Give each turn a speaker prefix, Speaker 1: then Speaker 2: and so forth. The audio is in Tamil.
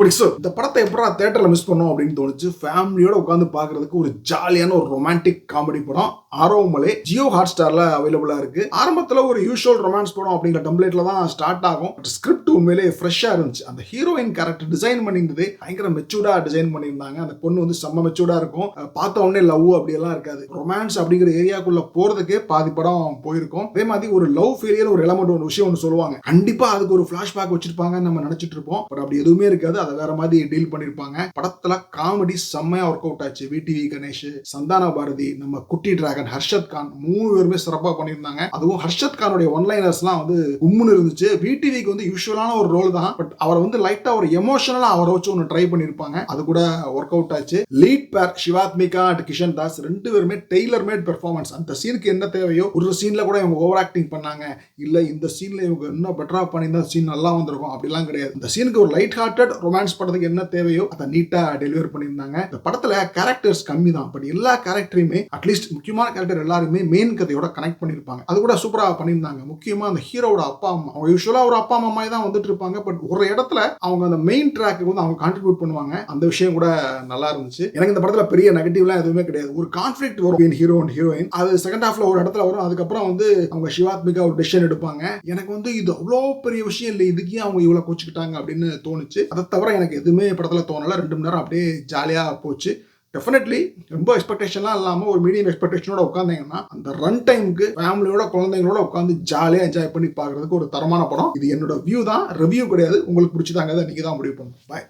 Speaker 1: இந்த படத்தை எப்படா தியேட்டர்ல மிஸ் பண்ணோம் அப்படின்னு தோணுச்சு. ஃபேமிலியோட உட்காந்து பாக்குறதுக்கு ஒரு ஜாலியான ஒரு ரொமான்டிக் காமெடி படம் ஆரோமலை ஜியோ ஹாட் ஸ்டார்ல அவைலபிளா இருக்கு. ஆரம்பத்துல ஒரு யூஷுவல் ரொமான்ஸ் படம் அப்படிங்கிற டெம்ப்ளேட்ல தான் ஸ்டார்ட் ஆகும். ஸ்கிரிப்ட் உண்மையிலே ஃப்ரெஷ்ஷா இருந்துச்சு. அந்த ஹீரோயின் கேரக்டர் டிசைன் பண்ணியிருந்தது பயங்கர மெச்சூர்டா டிசைன் பண்ணியிருந்தாங்க. அந்த பொண்ணு வந்து செம்ம மெச்சூர்டா இருக்கும். பார்த்த உடனே லவ் அப்படியெல்லாம் இருக்காது. ரொமான்ஸ் அப்படிங்கிற ஏரியாக்குள்ள போறதுக்கே பாதி படம் போயிருக்கும். அதே மாதிரி ஒரு லவ் ஃபெயிலியர் ஒரு எலமெண்ட் ஒரு விஷயம் ஒன்று சொல்லுவாங்க. கண்டிப்பா அதுக்கு ஒரு பிளாஷ்பேக் வச்சிருப்பாங்க நம்ம நினைச்சிட்டு இருப்போம். பட் அப்படி எதுவுமே இருக்காது. அதை வேற மாதிரி டீல் பண்ணிருப்பாங்க. படத்துல காமெடி செம்மையா ஒர்க் அவுட் ஆச்சு. விடிவி கணேஷ், சந்தான பாரதி, நம்ம குட்டி டிராகன் ஹர்ஷத் கான் 3 பேருமே சிறப்பா பண்ணியிருந்தாங்க. அதுவும் ஹர்ஷத் கானுடைய ஒன்லைனர்ஸ்லாம் வந்து உம்முன்னு இருந்துச்சு. விடிவிக்கு வந்து யூஷுவலான ஒரு ரோல் தான். பட் அவரை வந்து லைட்டா ஒரு எமோஷனலா அவரை வச்சு ஒன்று ட்ரை பண்ணிருப்பாங்க. அது கூட ஒர்க் அவுட் ஆச்சு. லீட் பேர் சிவாத்மிகா அண்ட் கிஷன் தாஸ் 2 பேருமே டெய்லர் மேட் பெர்ஃபார்மன்ஸ். அந்த சீனுக்கு என்ன தேவையோ ஒரு சீன்ல கூட இவங்க ஓவர் ஆக்டிங் பண்ணாங்க. இல்ல இந்த சீன்ல இவங்க இன்னும் பெட்டரா பண்ணியிருந்தா சீன் நல்லா வந்திருக்கும் அப்படிலாம் கிடையாது. இந்த சீனுக்கு ஒரு லைட் ஹார்ட்டட் ரொமான்ஸ் படத்துக்கு என்ன தேவையோ அதை நீட்டா டெலிவர் பண்ணியிருந்தாங்க. இந்த படத்துல கேரக்டர்ஸ் கம்மி தான். பட் எல்லா கேரக்டரையுமே அட்லீஸ்ட் முக்கியமான கேரக்டர் எல்லாருமே மெயின் கதையோட கனெக்ட் பண்ணிருப்பாங்க. அது கூட சூப்பரா பண்ணியிருந்தாங்க. முக்கியமா அந்த ஹீரோட அப்பா அம்மா, அவங்க யூஸ்வலா ஒரு அப்பா அம்மா தான் வந்துட்டு இருப்பாங்க. பட் ஒரு இடத்துல அவங்க அந்த மெயின் ட்ராக்கு வந்து அவங்க கான்ட்ரிபியூட் பண்ணுவாங்க. அந்த விஷயம் கூட நல்லா இருந்துச்சு. எனக்கு இந்த படத்துல பெரிய நெகட்டிவ்லாம் எதுவுமே கிடையாது. ஒரு கான்ஃபிளிக்ட் வரும் ஹீரோ அண்ட் ஹீரோயின். அது செகண்ட் ஹாஃப்ல ஒரு இடத்துல வரும். அதுக்கப்புறம் வந்து அவங்க சிவாத்மிகா ஒரு டெசிஷன் எடுப்பாங்க. எனக்கு வந்து இது அவ்வளோ பெரிய விஷயம் இல்லை, இதுக்கே அவங்க இவ்வளவு கோச்சுக்கிட்டாங்க அப்படின்னு தோணுச்சு. அதை தவிர எனக்கு எதுவுமே படத்துல தோணல. 2 மணி நேரம் அப்படியே ஜாலியா போச்சு. டெஃபினெட்லி ரொம்ப எக்ஸ்பெக்டேஷன்லாம் இல்லாமல் ஒரு மீடியம் எக்ஸ்பெக்டேஷனோட உட்காந்தீங்கன்னா அந்த ரன் டைமுக்கு ஃபேமிலியோட குழந்தைங்களோட உட்காந்து ஜாலியாக என்ஜாய் பண்ணி பார்க்கறதுக்கு ஒரு தரமான படம். இது என்னோட வியூ தான், ரிவ்யூ கிடையாது. உங்களுக்கு பிடிச்சதாங்க, நீங்க தான் முடிவு பண்ணணும். பாய்.